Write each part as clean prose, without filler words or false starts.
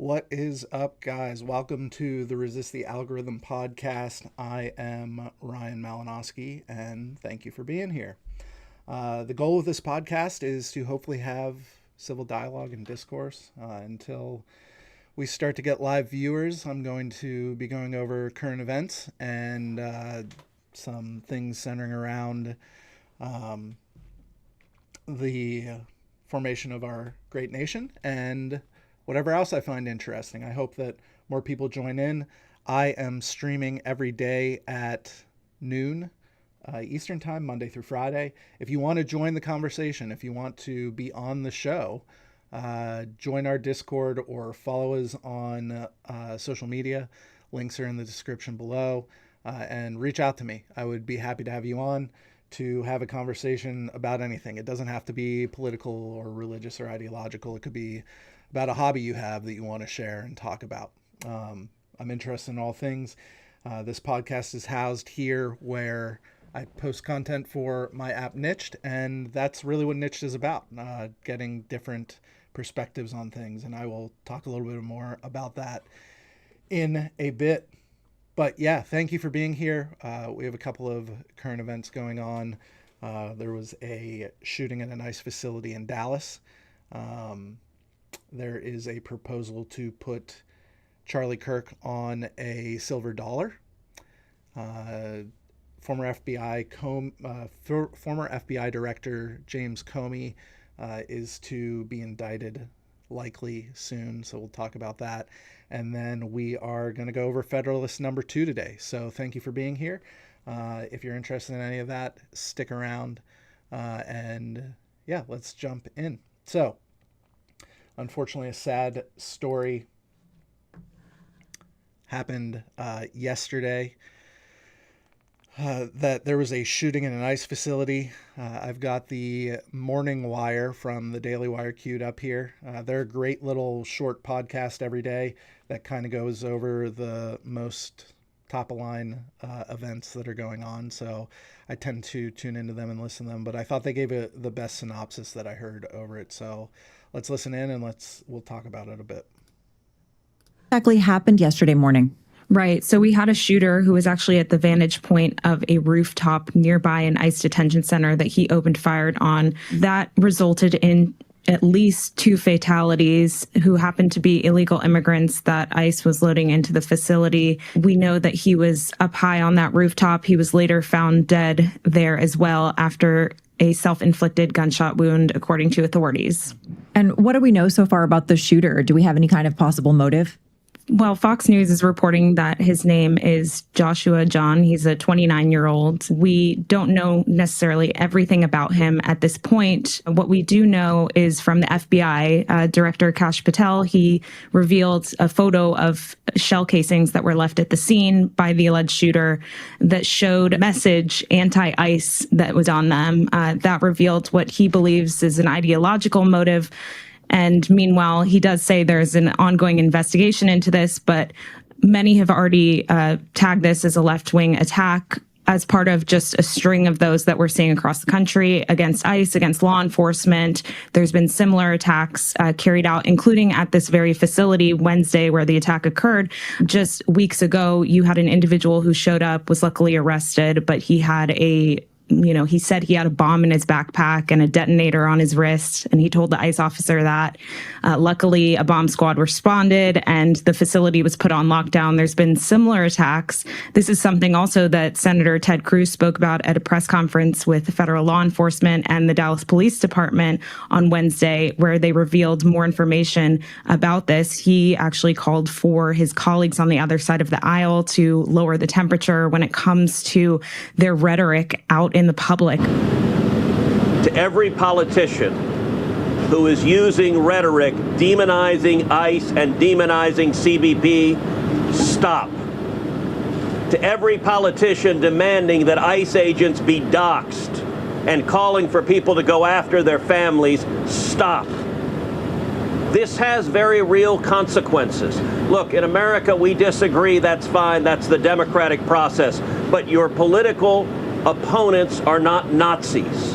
What is up, guys? Welcome to the Resist the Algorithm podcast. I am Ryan Malinowski, and thank you for being here. The goal of this podcast is to hopefully have civil dialogue and discourse. Until we start to get live viewers, I'm going to be going over current events and some things centering around the formation of our great nation and whatever else I find interesting. I hope that more people join in. I am streaming every day at noon Eastern time, Monday through Friday. If you want to join the conversation, if you want to be on the show, join our Discord or follow us on social media. Links are in the description below, and reach out to me. I would be happy to have you on to have a conversation about anything. It doesn't have to be political or religious or ideological. It could be about a hobby you have that you want to share and talk about. I'm interested in all things. This podcast is housed here where I post content for my app Niched, and that's really what Niched is about, getting different perspectives on things, and I will talk a little bit more about that in a bit. But yeah, thank you for being here. We have a couple of current events going on. There was a shooting at an ICE facility in Dallas. There is a proposal to put Charlie Kirk on a silver dollar. Former FBI Director James Comey is to be indicted likely soon, so we'll talk about that. And then we are going to go over Federalist number 2 today. So thank you for being here. If you're interested in any of that, stick around. And yeah, let's jump in. So, unfortunately, a sad story happened yesterday. That there was a shooting in an ICE facility. I've got the Morning Wire from the Daily Wire queued up here. They're a great little short podcast every day that kind of goes over the most top-of-line events that are going on. So I tend to tune into them and listen to them. But I thought they gave the best synopsis that I heard over it. So let's listen in and we'll talk about it a bit. Exactly happened yesterday morning. Right. So we had a shooter who was actually at the vantage point of a rooftop nearby an ICE detention center that he opened fire on. That resulted in at least 2 fatalities who happened to be illegal immigrants that ICE was loading into the facility. We know that he was up high on that rooftop. He was later found dead there as well after a self-inflicted gunshot wound, according to authorities. And what do we know so far about the shooter? Do we have any kind of possible motive? Well, Fox News is reporting that his name is Joshua John. He's a 29-year-old. We don't know necessarily everything about him at this point. What we do know is from the FBI, Director Kash Patel, he revealed a photo of shell casings that were left at the scene by the alleged shooter that showed a message anti-ICE that was on them. That revealed what he believes is an ideological motive. And meanwhile, he does say there's an ongoing investigation into this, but many have already tagged this as a left-wing attack as part of just a string of those that we're seeing across the country against ICE, against law enforcement. There's been similar attacks carried out, including at this very facility Wednesday where the attack occurred. Just weeks ago, you had an individual who showed up, was luckily arrested, but he had he said he had a bomb in his backpack and a detonator on his wrist, and he told the ICE officer that. Luckily, a bomb squad responded, and the facility was put on lockdown. There's been similar attacks. This is something also that Senator Ted Cruz spoke about at a press conference with federal law enforcement and the Dallas Police Department on Wednesday, where they revealed more information about this. He actually called for his colleagues on the other side of the aisle to lower the temperature when it comes to their rhetoric out in the public. To every politician who is using rhetoric demonizing ICE and demonizing CBP, stop. To every politician demanding that ICE agents be doxxed and calling for people to go after their families, stop. This has very real consequences. Look, in America, we disagree. That's fine. That's the democratic process. But your political opponents are not Nazis.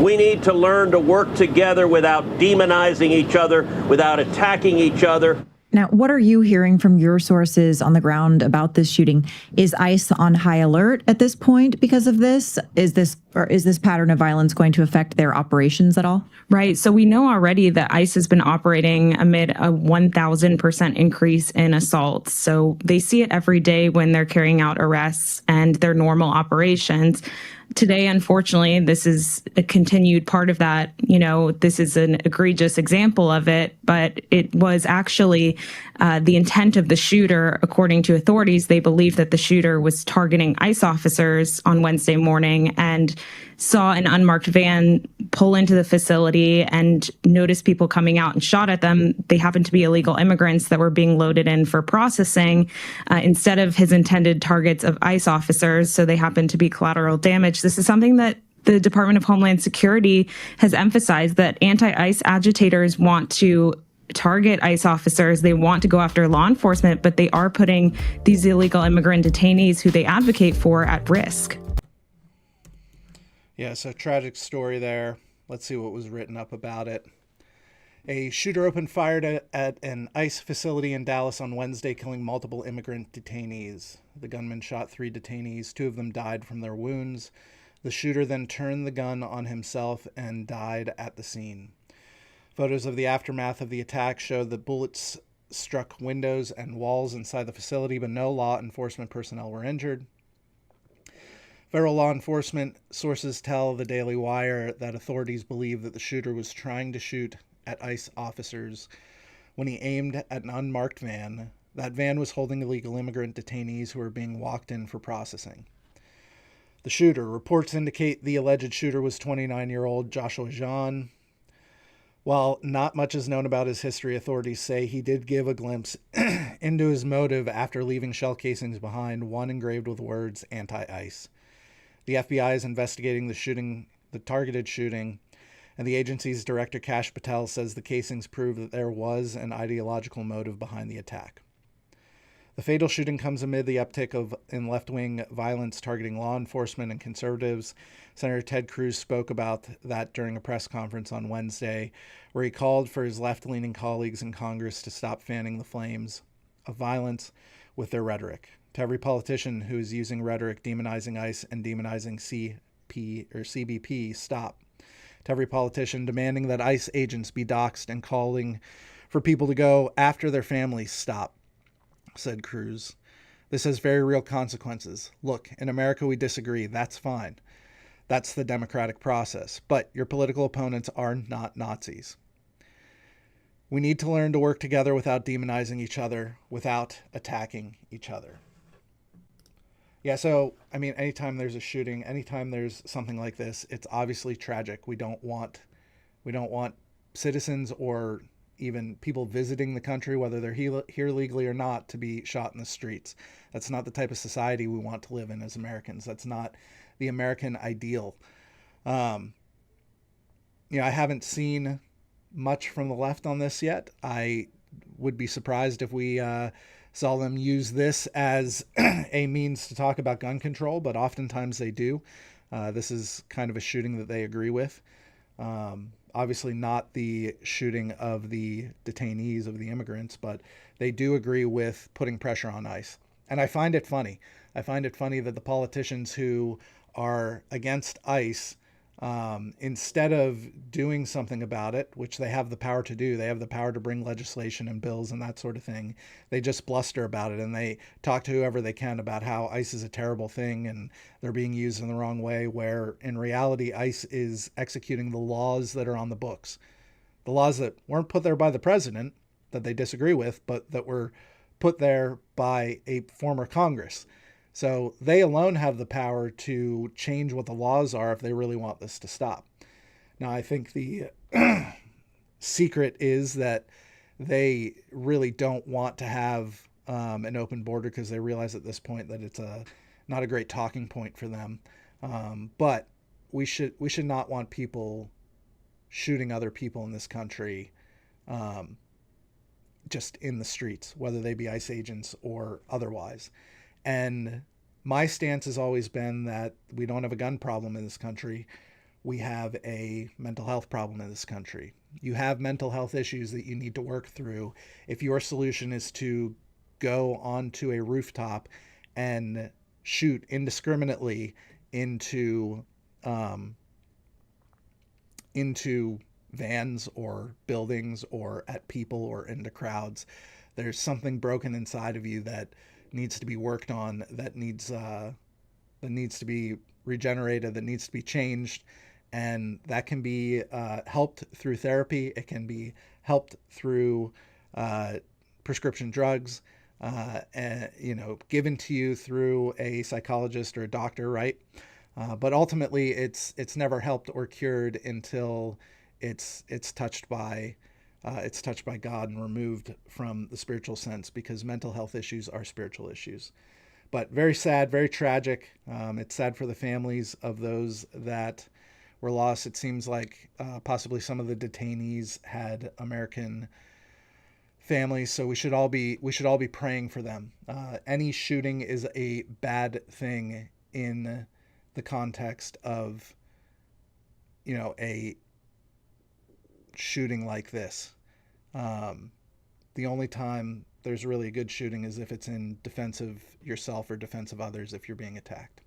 We need to learn to work together without demonizing each other, without attacking each other. Now, what are you hearing from your sources on the ground about this shooting? Is ICE on high alert at this point because of this? Is this pattern of violence going to affect their operations at all? Right. So we know already that ICE has been operating amid a 1,000% increase in assaults. So they see it every day when they're carrying out arrests and their normal operations. Today, unfortunately, this is a continued part of that. This is an egregious example of it, but it was actually the intent of the shooter. According to authorities, they believe that the shooter was targeting ICE officers on Wednesday morning and saw an unmarked van pull into the facility and noticed people coming out and shot at them. They happened to be illegal immigrants that were being loaded in for processing instead of his intended targets of ICE officers. So they happened to be collateral damage. This is something that the Department of Homeland Security has emphasized, that anti-ICE agitators want to target ICE officers. They want to go after law enforcement, but they are putting these illegal immigrant detainees who they advocate for at risk. Yeah, so tragic story there. Let's see what was written up about it. A shooter opened fire at an ICE facility in Dallas on Wednesday, killing multiple immigrant detainees. The gunman shot 3 detainees. 2 of them died from their wounds. The shooter then turned the gun on himself and died at the scene. Photos of the aftermath of the attack showed that bullets struck windows and walls inside the facility, but no law enforcement personnel were injured. Federal law enforcement sources tell the Daily Wire that authorities believe that the shooter was trying to shoot at ICE officers when he aimed at an unmarked van. That van was holding illegal immigrant detainees who were being walked in for processing. The shooter. Reports indicate the alleged shooter was 29-year-old Joshua Jean. While not much is known about his history, authorities say he did give a glimpse into his motive after leaving shell casings behind, one engraved with words anti-ICE. The FBI is investigating the targeted shooting, and the agency's director, Kash Patel, says the casings prove that there was an ideological motive behind the attack. The fatal shooting comes amid the uptick in left-wing violence targeting law enforcement and conservatives. Senator Ted Cruz spoke about that during a press conference on Wednesday, where he called for his left-leaning colleagues in Congress to stop fanning the flames of violence with their rhetoric. To every politician who is using rhetoric demonizing ICE and demonizing CBP, stop. To every politician demanding that ICE agents be doxxed and calling for people to go after their families, stop, said Cruz. This has very real consequences. Look, in America we disagree. That's fine. That's the democratic process. But your political opponents are not Nazis. We need to learn to work together without demonizing each other, without attacking each other. Yeah, so, I mean, anytime there's a shooting, anytime there's something like this, it's obviously tragic. We don't want citizens or even people visiting the country, whether they're here legally or not, to be shot in the streets. That's not the type of society we want to live in as Americans. That's not the American ideal. I haven't seen much from the left on this yet. I would be surprised if we saw them use this as a means to talk about gun control, but oftentimes they do. This is kind of a shooting that they agree with. Obviously not the shooting of the detainees, of the immigrants, but they do agree with putting pressure on ICE. And I find it funny. I find it funny that the politicians who are against ICE, instead of doing something about it, which they have the power to do, they have the power to bring legislation and bills and that sort of thing, they just bluster about it and they talk to whoever they can about how ICE is a terrible thing and they're being used in the wrong way, where in reality ICE is executing the laws that are on the books. The laws that weren't put there by the president, that they disagree with, but that were put there by a former Congress. So they alone have the power to change what the laws are if they really want this to stop. Now, I think the secret is that they really don't want to have an open border because they realize at this point that it's not a great talking point for them. But we should not want people shooting other people in this country just in the streets, whether they be ICE agents or otherwise. And my stance has always been that we don't have a gun problem in this country. we have a mental health problem in this country. You have mental health issues that you need to work through. If your solution is to go onto a rooftop and shoot indiscriminately into vans or buildings or at people or into crowds, there's something broken inside of you that needs to be worked on, that needs to be regenerated, that needs to be changed. And that can be helped through therapy. It can be helped through prescription drugs, and, given to you through a psychologist or a doctor, right? But ultimately, it's never helped or cured until it's touched by God and removed from the spiritual sense, because mental health issues are spiritual issues. But very sad, very tragic. It's sad for the families of those that were lost. It seems like possibly some of the detainees had American families, so we should all be praying for them. Any shooting is a bad thing in the context of, a shooting like this. The only time there's really a good shooting is if it's in defense of yourself or defense of others if you're being attacked.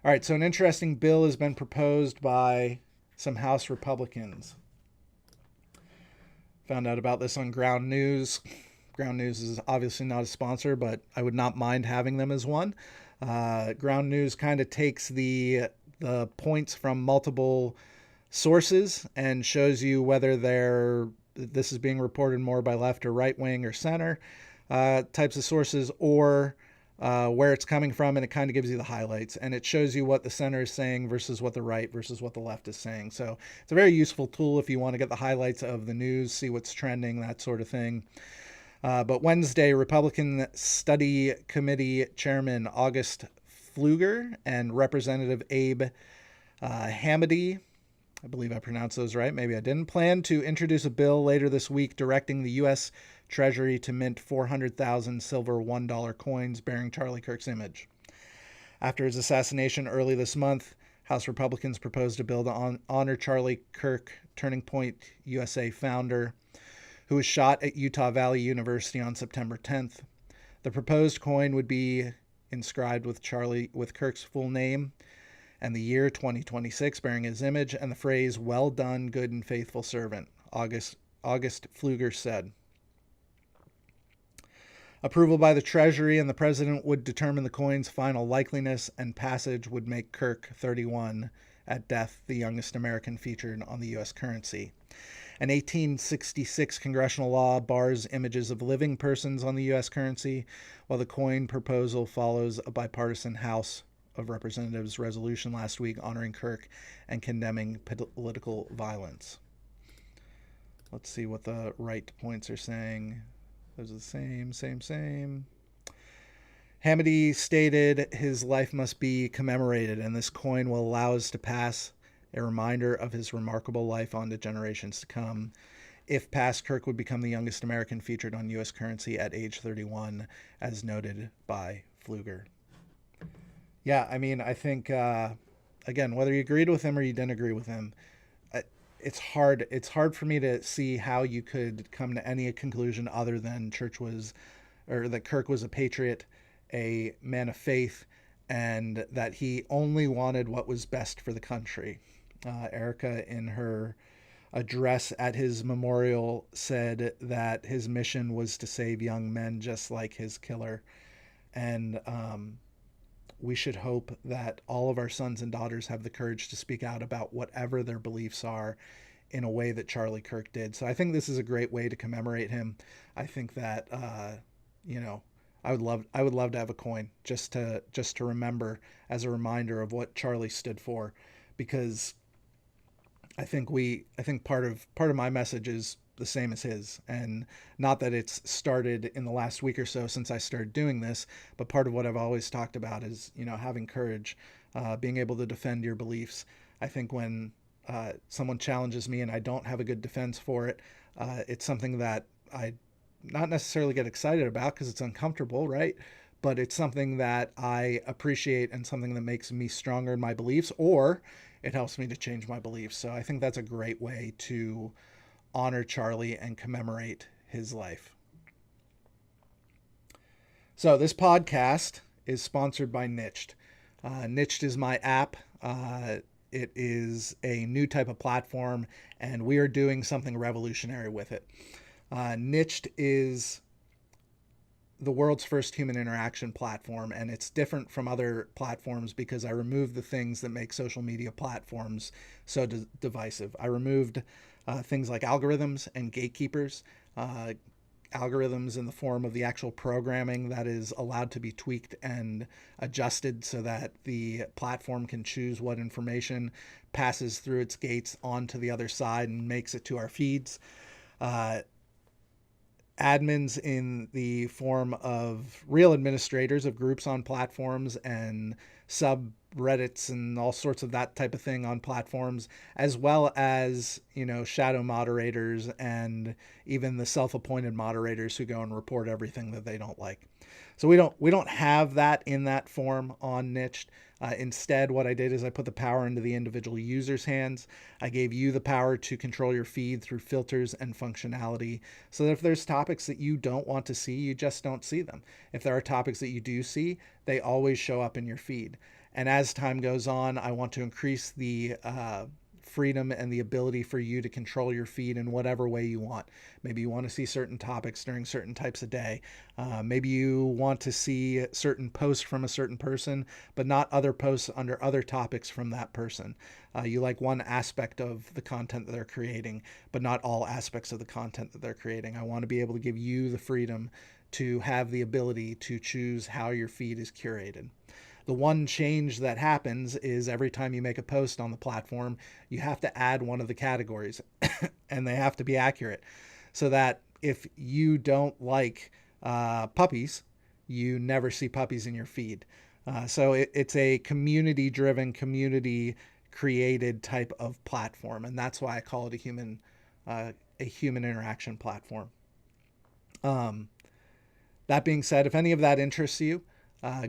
All right, so an interesting bill has been proposed by some House Republicans. Found out about this on Ground News. Ground News is obviously not a sponsor, but I would not mind having them as one. Ground News kind of takes the points from multiple sources and shows you whether this is being reported more by left or right wing or center types of sources, or where it's coming from, and it kind of gives you the highlights, and it shows you what the center is saying versus what the right versus what the left is saying. So it's a very useful tool if you want to get the highlights of the news, see what's trending, that sort of thing. But Wednesday, Republican Study Committee Chairman August Pfluger and Representative Abe Hamady, I believe I pronounced those right, maybe I didn't, plan to introduce a bill later this week directing the U.S. Treasury to mint 400,000 silver $1 coins bearing Charlie Kirk's image. After his assassination early this month, House Republicans proposed a bill to honor Charlie Kirk, Turning Point USA founder, who was shot at Utah Valley University on September 10th. The proposed coin would be inscribed with Kirk's full name and the year 2026 bearing his image, and the phrase, "Well done, good and faithful servant," August Pfluger said. Approval by the Treasury and the President would determine the coin's final likeliness, and passage would make Kirk, 31, at death, the youngest American featured on the U.S. currency. An 1866 congressional law bars images of living persons on the U.S. currency, while the coin proposal follows a bipartisan House of Representatives resolution last week honoring Kirk and condemning political violence. Let's see what the right points are saying. Those are the same. Hamady stated his life must be commemorated, and this coin will allow us to pass a reminder of his remarkable life on to generations to come. If passed, Kirk would become the youngest American featured on U.S. currency at age 31, as noted by Pfluger. Yeah, I mean, I think, again, whether you agreed with him or you didn't agree with him, it's hard for me to see how you could come to any conclusion other than that Kirk was a patriot, a man of faith, and that he only wanted what was best for the country. Erica, in her address at his memorial, said that his mission was to save young men just like his killer. And we should hope that all of our sons and daughters have the courage to speak out about whatever their beliefs are in a way that Charlie Kirk did. So I think this is a great way to commemorate him. I think that, I would love to have a coin just to remember, as a reminder of what Charlie stood for, because I think part of my message is the same as his, and not that it's started in the last week or so since I started doing this, but part of what I've always talked about is, having courage, being able to defend your beliefs. I think when someone challenges me and I don't have a good defense for it, it's something that I not necessarily get excited about because it's uncomfortable, right? But it's something that I appreciate and something that makes me stronger in my beliefs, or it helps me to change my beliefs. So I think that's a great way to honor Charlie and commemorate his life. So this podcast is sponsored by Niched. Niched is my app. It is a new type of platform, and we are doing something revolutionary with it. Niched is the world's first human interaction platform, and it's different from other platforms because I removed the things that make social media platforms so divisive. I removed things like algorithms and gatekeepers, algorithms in the form of the actual programming that is allowed to be tweaked and adjusted so that the platform can choose what information passes through its gates onto the other side and makes it to our feeds. Admins in the form of real administrators of groups on platforms and subreddits and all sorts of that type of thing on platforms, as well as, shadow moderators and even the self-appointed moderators who go and report everything that they don't like. So we don't have that in that form on Niched. Instead, what I did is I put the power into the individual user's hands. I gave you the power to control your feed through filters and functionality, so that if there's topics that you don't want to see, you just don't see them. If there are topics that you do see, they always show up in your feed. And as time goes on, I want to increase the freedom and the ability for you to control your feed in whatever way you want. Maybe you want to see certain topics during certain types of day. Maybe you want to see certain posts from a certain person, but not other posts under other topics from that person. You like one aspect of the content that they're creating, but not all aspects of the content that they're creating. I want to be able to give you the freedom to have the ability to choose how your feed is curated. The one change that happens is every time you make a post on the platform, you have to add one of the categories and they have to be accurate, so that if you don't like puppies, you never see puppies in your feed. So it's a community-driven, community-created type of platform, and that's why I call it a human interaction platform. That being said, if any of that interests you,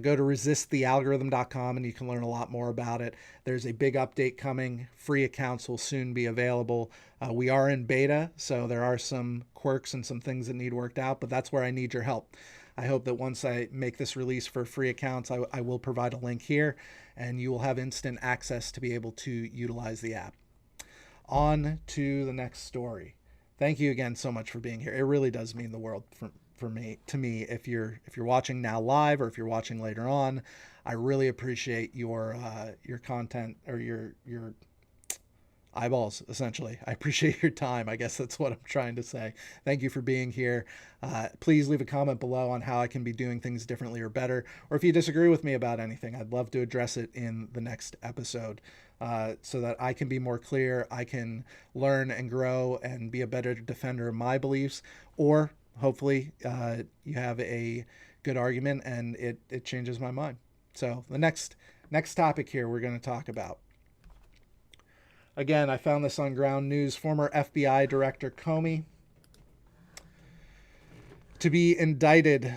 go to resistthealgorithm.com and you can learn a lot more about it. There's a big update coming. Free accounts will soon be available. We are in beta, so there are some quirks and some things that need worked out, but that's where I need your help. I hope that once I make this release for free accounts, I will provide a link here, and you will have instant access to be able to utilize the app. On to the next story. Thank you again so much for being here. It really does mean the world to me, if you're watching now live or if you're watching later on. I really appreciate your content, or your eyeballs, essentially. I appreciate your time. I guess that's what I'm trying to say. Thank you for being here. Please leave a comment below on how I can be doing things differently or better, or if you disagree with me about anything, I'd love to address it in the next episode, so that I can be more clear, I can learn and grow and be a better defender of my beliefs, or hopefully you have a good argument and it changes my mind. So the next topic here we're going to talk about. Again, I found this on Ground News. Former FBI Director Comey to be indicted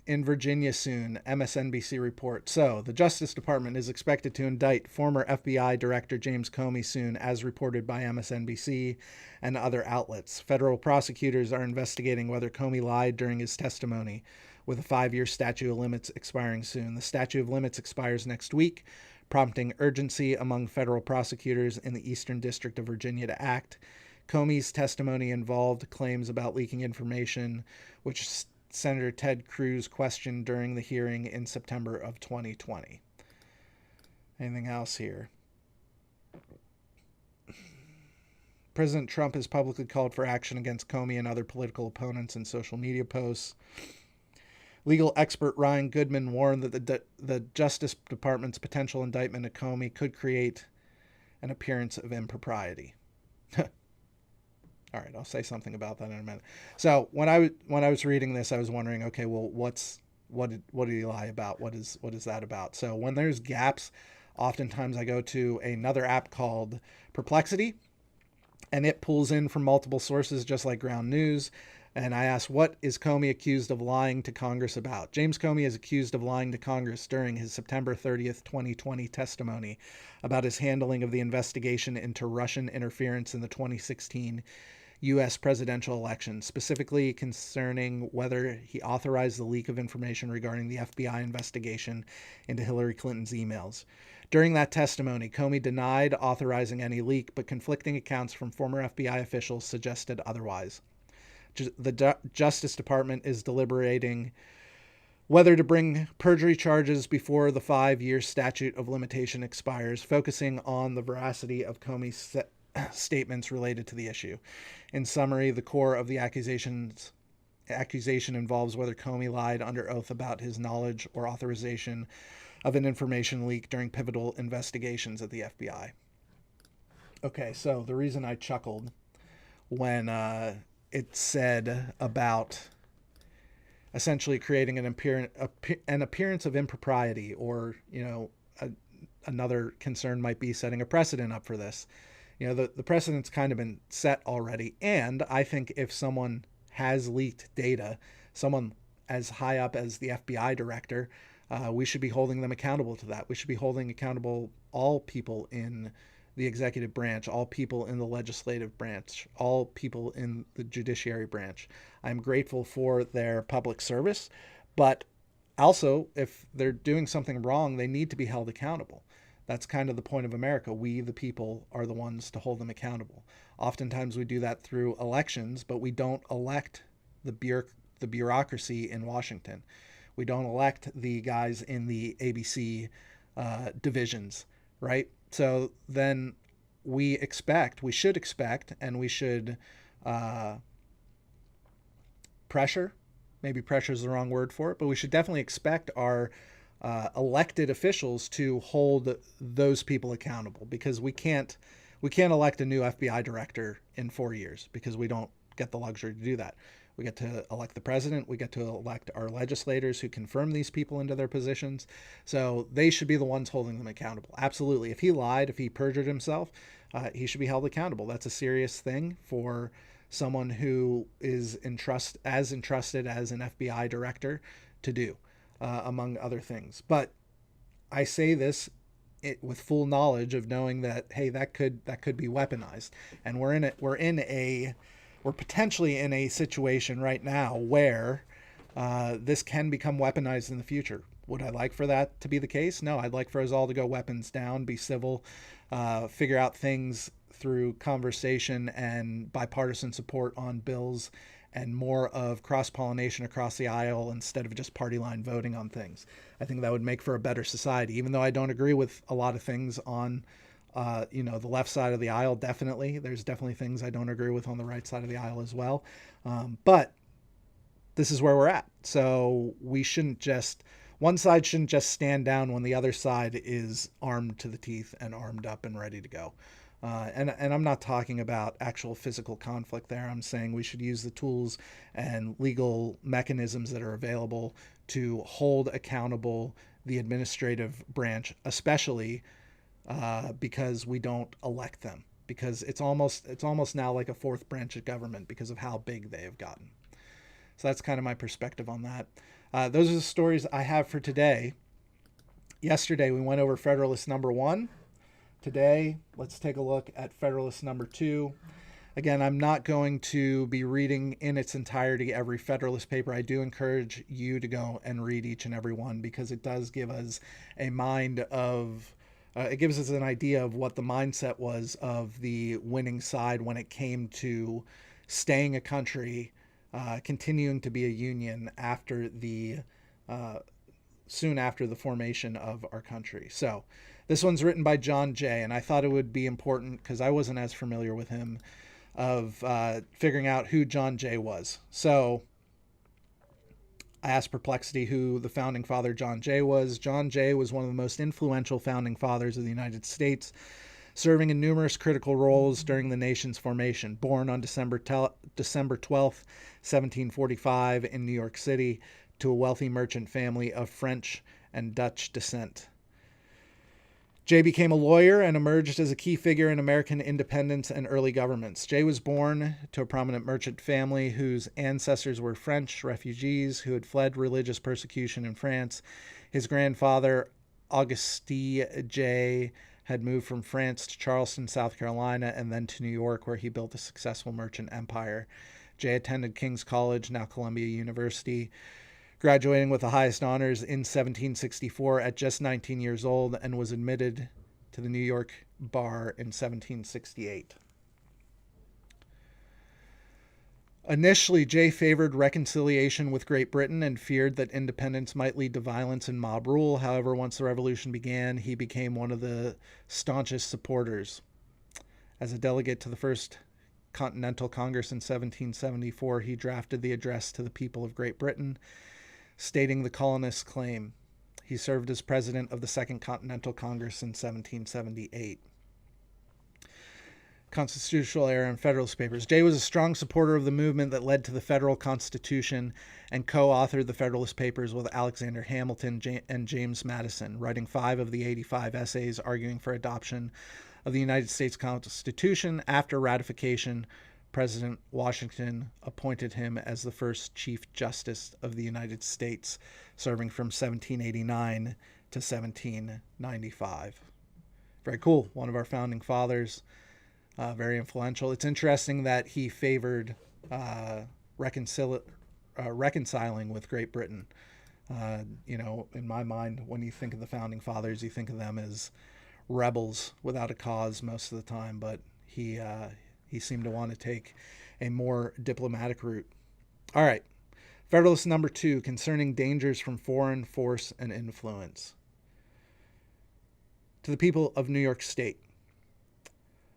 in Virginia soon, MSNBC report. So the Justice Department is expected to indict former FBI Director James Comey soon, as reported by MSNBC and other outlets. Federal prosecutors are investigating whether Comey lied during his testimony, with a 5-year statute of limits expiring soon. The statute of limits expires next week, prompting urgency among federal prosecutors in the Eastern District of Virginia to act. Comey's testimony involved claims about leaking information, which Senator Ted Cruz questioned during the hearing in September of 2020. Anything else here? President Trump has publicly called for action against Comey and other political opponents in social media posts. Legal expert Ryan Goodman warned that the Justice Department's potential indictment of Comey could create an appearance of impropriety. All right, I'll say something about that in a minute. So when I was reading this, I was wondering, okay, well, what did he lie about? What is that about? So when there's gaps, oftentimes I go to another app called Perplexity, and it pulls in from multiple sources, just like Ground News. And I asked, what is Comey accused of lying to Congress about? James Comey is accused of lying to Congress during his September 30th, 2020 testimony about his handling of the investigation into Russian interference in the 2016 U.S. presidential election, specifically concerning whether he authorized the leak of information regarding the FBI investigation into Hillary Clinton's emails. During that testimony, Comey denied authorizing any leak, but conflicting accounts from former FBI officials suggested otherwise. The Justice Department is deliberating whether to bring perjury charges before the 5-year statute of limitation expires, focusing on the veracity of Comey's statements related to the issue. In summary, the core of the accusation involves whether Comey lied under oath about his knowledge or authorization of an information leak during pivotal investigations at the FBI. Okay, so the reason I chuckled when it said about essentially creating an appearance of impropriety, or, another concern might be setting a precedent up for this. The precedent's kind of been set already. And I think if someone has leaked data, someone as high up as the FBI director, we should be holding them accountable to that. We should be holding accountable all people in the executive branch, all people in the legislative branch, all people in the judiciary branch. I'm grateful for their public service, but also if they're doing something wrong, they need to be held accountable. That's kind of the point of America. We, the people, are the ones to hold them accountable. Oftentimes we do that through elections, but we don't elect the bureaucracy in Washington. We don't elect the guys in the ABC divisions, right? So then we should expect, and we should pressure, maybe pressure is the wrong word for it, but we should definitely expect our elected officials to hold those people accountable, because we can't elect a new FBI director in 4 years, because we don't get the luxury to do that. We get to elect the president. We get to elect our legislators who confirm these people into their positions. So they should be the ones holding them accountable. Absolutely. If he lied, if he perjured himself, he should be held accountable. That's a serious thing for someone who is entrusted as an FBI director to do, among other things. But I say this with full knowledge of knowing that, hey, that could be weaponized, and we're potentially in a situation right now where this can become weaponized in the future. Would I like for that to be the case? No, I'd like for us all to go weapons down, be civil, figure out things through conversation and bipartisan support on bills, and more of cross-pollination across the aisle instead of just party line voting on things. I think that would make for a better society, even though I don't agree with a lot of things on the left side of the aisle. Definitely. There's definitely things I don't agree with on the right side of the aisle as well. But this is where we're at. So one side shouldn't just stand down when the other side is armed to the teeth and armed up and ready to go. And I'm not talking about actual physical conflict there. I'm saying we should use the tools and legal mechanisms that are available to hold accountable the administrative branch, especially because we don't elect them, because it's almost now like a fourth branch of government because of how big they have gotten. So that's kind of my perspective on that. Those are the stories I have for today. Yesterday we went over Federalist number 1. Today, let's take a look at Federalist number 2. Again, I'm not going to be reading in its entirety every Federalist paper. I do encourage you to go and read each and every one, because it does give us a mind of it gives us an idea of what the mindset was of the winning side when it came to staying a country, continuing to be a union after soon after the formation of our country. So this one's written by John Jay, and I thought it would be important, because I wasn't as familiar with him, of figuring out who John Jay was. So I asked Perplexity who the founding father John Jay was. John Jay was one of the most influential founding fathers of the United States, serving in numerous critical roles during the nation's formation. Born on December 12th, 1745 in New York City, to a wealthy merchant family of French and Dutch descent. Jay became a lawyer and emerged as a key figure in American independence and early governments. Jay was born to a prominent merchant family whose ancestors were French refugees who had fled religious persecution in France. His grandfather, Auguste Jay, had moved from France to Charleston, South Carolina, and then to New York, where he built a successful merchant empire. Jay attended King's College, now Columbia University, graduating with the highest honors in 1764 at just 19 years old, and was admitted to the New York bar in 1768. Initially, Jay favored reconciliation with Great Britain and feared that independence might lead to violence and mob rule. However, once the revolution began, he became one of the staunchest supporters. As a delegate to the First Continental Congress in 1774, he drafted the address to the people of Great Britain, stating the colonists' claim. He served as president of the Second Continental Congress in 1778. Constitutional Era and Federalist Papers. Jay was a strong supporter of the movement that led to the federal constitution and co-authored the Federalist Papers with Alexander Hamilton and James Madison, writing 5 of the 85 essays arguing for adoption of the United States Constitution. After ratification, President Washington appointed him as the first Chief Justice of the United States, serving from 1789 to 1795. Very cool. One of our founding fathers, very influential. It's interesting that he favored reconciling with Great Britain. In my mind, when you think of the founding fathers, you think of them as rebels without a cause most of the time, but he seemed to want to take a more diplomatic route. All right. Federalist number 2, concerning dangers from foreign force and influence. To the people of New York State.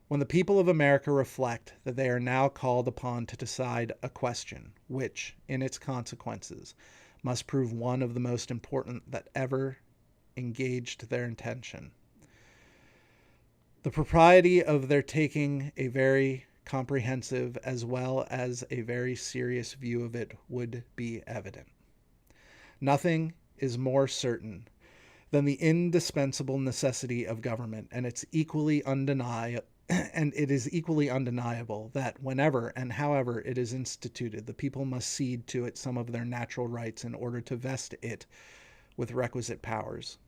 When the people of America reflect that they are now called upon to decide a question, which, in its consequences, must prove one of the most important that ever engaged their attention, the propriety of their taking a very comprehensive as well as a very serious view of it would be evident. Nothing is more certain than the indispensable necessity of government, and it is equally undeniable that whenever and however it is instituted, the people must cede to it some of their natural rights in order to vest it with requisite powers.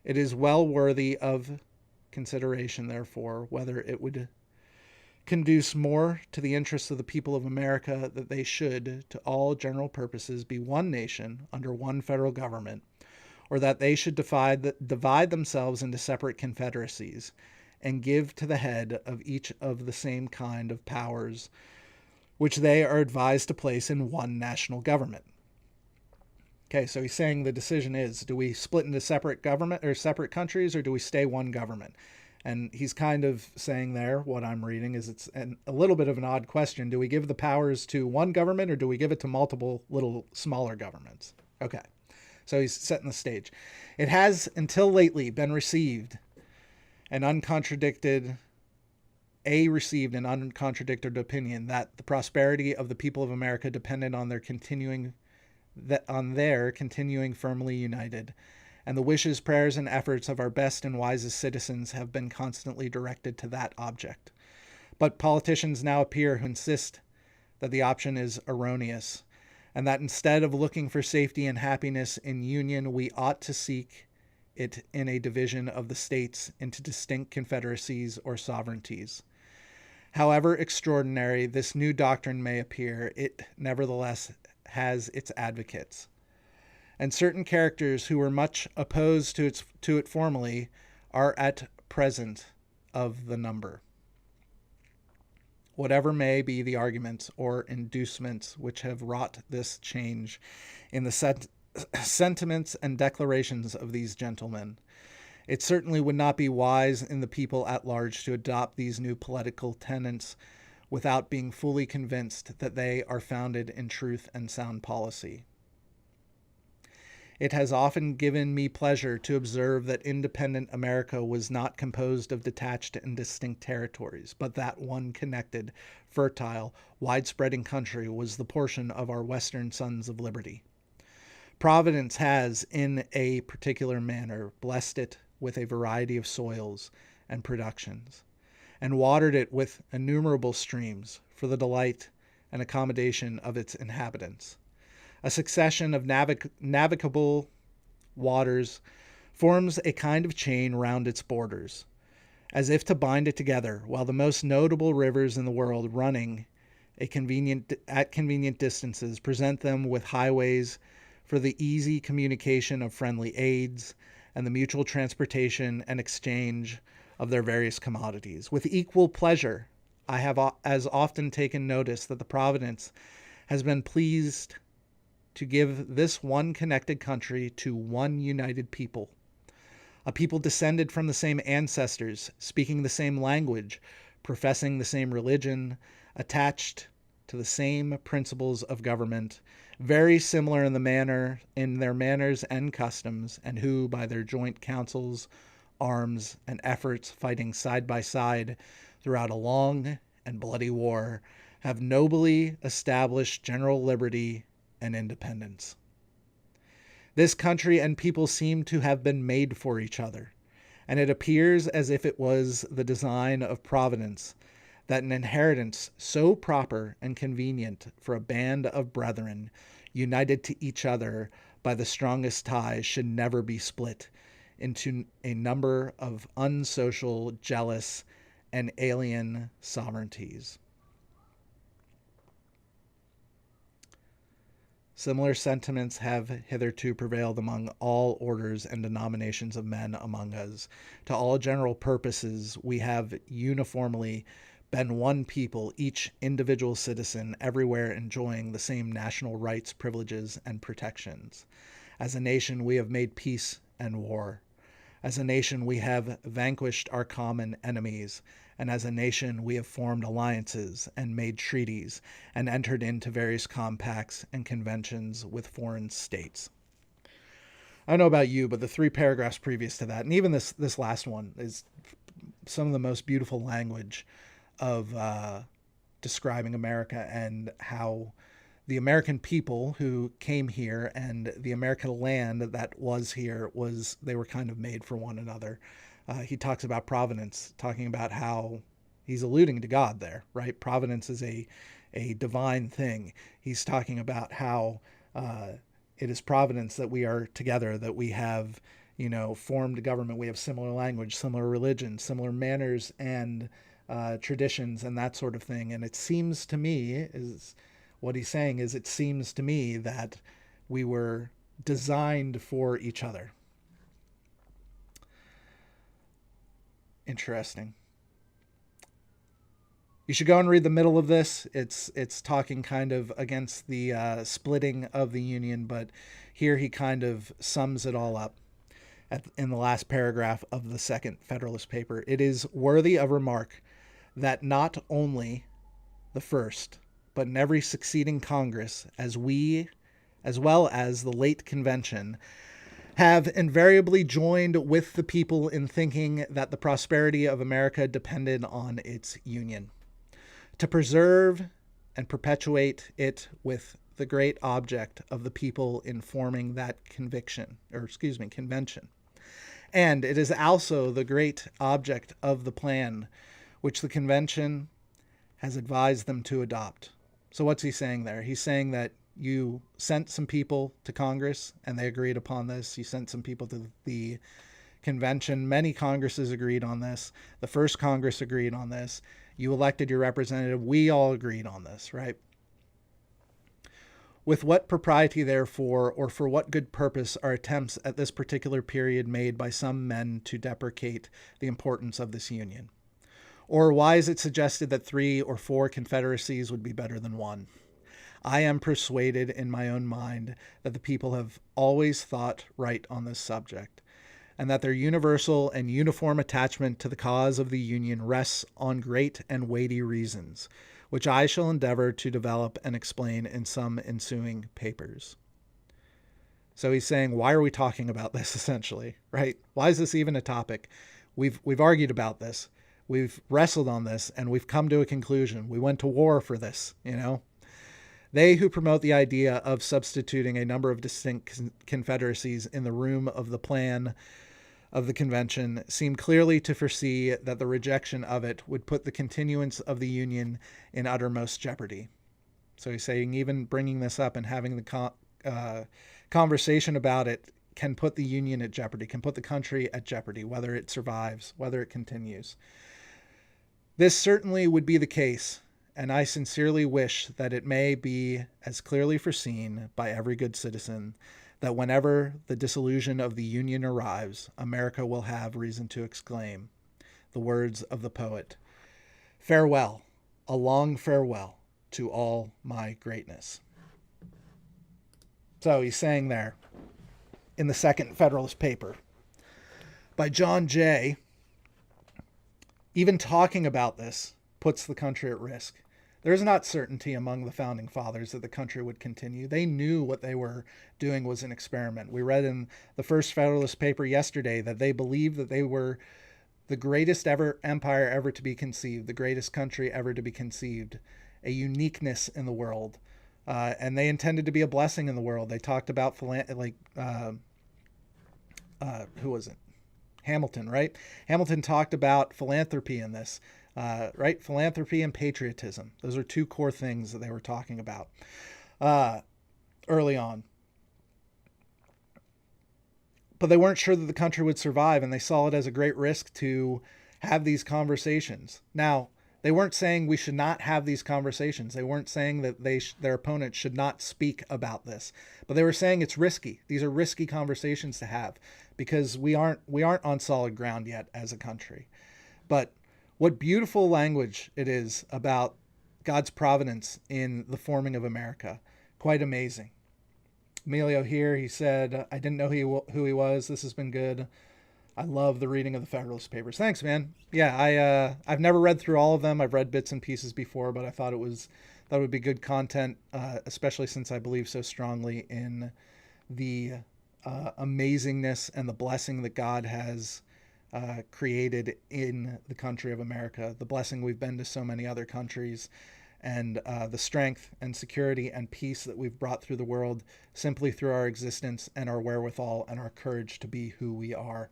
It is well worthy of consideration, therefore, whether it would conduce more to the interests of the people of America that they should, to all general purposes, be one nation under one federal government, or that they should divide themselves into separate confederacies and give to the head of each of the same kind of powers which they are advised to place in one national government. Okay, so he's saying the decision is, do we split into separate government or separate countries, or do we stay one government? And he's kind of saying there, what I'm reading is it's a little bit of an odd question. Do we give the powers to one government, or do we give it to multiple little smaller governments? Okay, so he's setting the stage. It has until lately been received an uncontradicted opinion that the prosperity of the people of America depended on their continuing firmly united, and the wishes, prayers, and efforts of our best and wisest citizens have been constantly directed to that object. But politicians now appear who insist that the option is erroneous, and that instead of looking for safety and happiness in union, we ought to seek it in a division of the states into distinct confederacies or sovereignties. However extraordinary this new doctrine may appear, it nevertheless has its advocates, and certain characters who were much opposed to it formerly are at present of the number. Whatever may be the arguments or inducements which have wrought this change in the sentiments and declarations of these gentlemen, it certainly would not be wise in the people at large to adopt these new political tenets without being fully convinced that they are founded in truth and sound policy. It has often given me pleasure to observe that independent America was not composed of detached and distinct territories, but that one connected, fertile, wide-spreading country was the portion of our Western Sons of Liberty. Providence has, in a particular manner, blessed it with a variety of soils and productions, and watered it with innumerable streams for the delight and accommodation of its inhabitants. A succession of navigable waters forms a kind of chain round its borders, as if to bind it together, while the most notable rivers in the world, running at convenient distances, present them with highways for the easy communication of friendly aids and the mutual transportation and exchange of their various commodities. With equal pleasure, I have as often taken notice that the Providence has been pleased to give this one connected country to one united people, a people descended from the same ancestors, speaking the same language, professing the same religion, attached to the same principles of government, very similar in their manners and customs, and who, by their joint counsels, arms, and efforts, fighting side by side throughout a long and bloody war, have nobly established general liberty and independence. This country and people seem to have been made for each other, and it appears as if it was the design of Providence that an inheritance so proper and convenient for a band of brethren, united to each other by the strongest ties, should never be split into a number of unsocial, jealous, and alien sovereignties. Similar sentiments have hitherto prevailed among all orders and denominations of men among us. To all general purposes, we have uniformly been one people, each individual citizen, everywhere enjoying the same national rights, privileges, and protections. As a nation, we have made peace and war. As a nation, we have vanquished our common enemies. And as a nation, we have formed alliances and made treaties and entered into various compacts and conventions with foreign states. I don't know about you, but the 3 paragraphs previous to that, and even this last one, is some of the most beautiful language of describing America and how the American people who came here and the American land that was here they were kind of made for one another. He talks about providence, talking about how he's alluding to God there, right? Providence is a divine thing. He's talking about how it is providence that we are together, that we have, formed a government. We have similar language, similar religion, similar manners and traditions and that sort of thing. And it seems to me, it seems to me that we were designed for each other. Interesting. You should go and read the middle of this. It's talking kind of against the splitting of the Union, but here he kind of sums it all up in the last paragraph of the second Federalist paper. It is worthy of remark that not only the first, but in every succeeding Congress, as well as the late convention, have invariably joined with the people in thinking that the prosperity of America depended on its union. To preserve and perpetuate it with the great object of the people in forming that convention. And it is also the great object of the plan which the convention has advised them to adopt. So what's he saying there? He's saying that you sent some people to Congress and they agreed upon this. You sent some people to the convention. Many Congresses agreed on this. The first Congress agreed on this. You elected your representative. We all agreed on this, right? With what propriety, therefore, or for what good purpose are attempts at this particular period made by some men to deprecate the importance of this union? Or why is it suggested that 3 or 4 confederacies would be better than one? I am persuaded in my own mind that the people have always thought right on this subject, and that their universal and uniform attachment to the cause of the Union rests on great and weighty reasons, which I shall endeavor to develop and explain in some ensuing papers. So he's saying, why are we talking about this essentially, right? Why is this even a topic? We've argued about this. We've wrestled on this and we've come to a conclusion. We went to war for this, They who promote the idea of substituting a number of distinct confederacies in the room of the plan of the convention seem clearly to foresee that the rejection of it would put the continuance of the Union in uttermost jeopardy. So he's saying even bringing this up and having the conversation about it can put the Union at jeopardy, can put the country at jeopardy, whether it survives, whether it continues. This certainly would be the case, and I sincerely wish that it may be as clearly foreseen by every good citizen that whenever the dissolution of the Union arrives, America will have reason to exclaim the words of the poet, "Farewell, a long farewell to all my greatness." So he's saying there in the Second Federalist Paper by John Jay, even talking about this puts the country at risk. There is not certainty among the founding fathers that the country would continue. They knew what they were doing was an experiment. We read in the First Federalist Paper yesterday that they believed that they were the greatest empire ever to be conceived, the greatest country ever to be conceived, a uniqueness in the world. And they intended to be a blessing in the world. They talked about who was it? Hamilton, right? Hamilton talked about philanthropy in this. Right? Philanthropy and patriotism. Those are two core things that they were talking about early on. But they weren't sure that the country would survive, and they saw it as a great risk to have these conversations. Now, they weren't saying we should not have these conversations. They weren't saying that their opponents should not speak about this. But they were saying it's risky. These are risky conversations to have because we aren't on solid ground yet as a country. But what beautiful language it is about God's providence in the forming of America. Quite amazing. Emilio here, he said, I didn't know who he was. This has been good. I love the reading of the Federalist Papers. Thanks, man. Yeah, I've never read through all of them. I've read bits and pieces before, but I thought it would be good content, especially since I believe so strongly in the amazingness and the blessing that God has created in the country of America, the blessing we've been to so many other countries, and the strength and security and peace that we've brought through the world simply through our existence and our wherewithal and our courage to be who we are.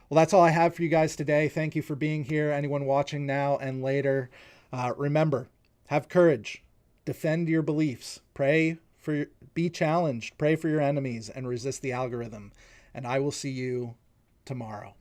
Well, that's all I have for you guys today. Thank you for being here. Anyone watching now and later, remember, have courage, defend your beliefs, be challenged, pray for your enemies, and resist the algorithm. And I will see you tomorrow.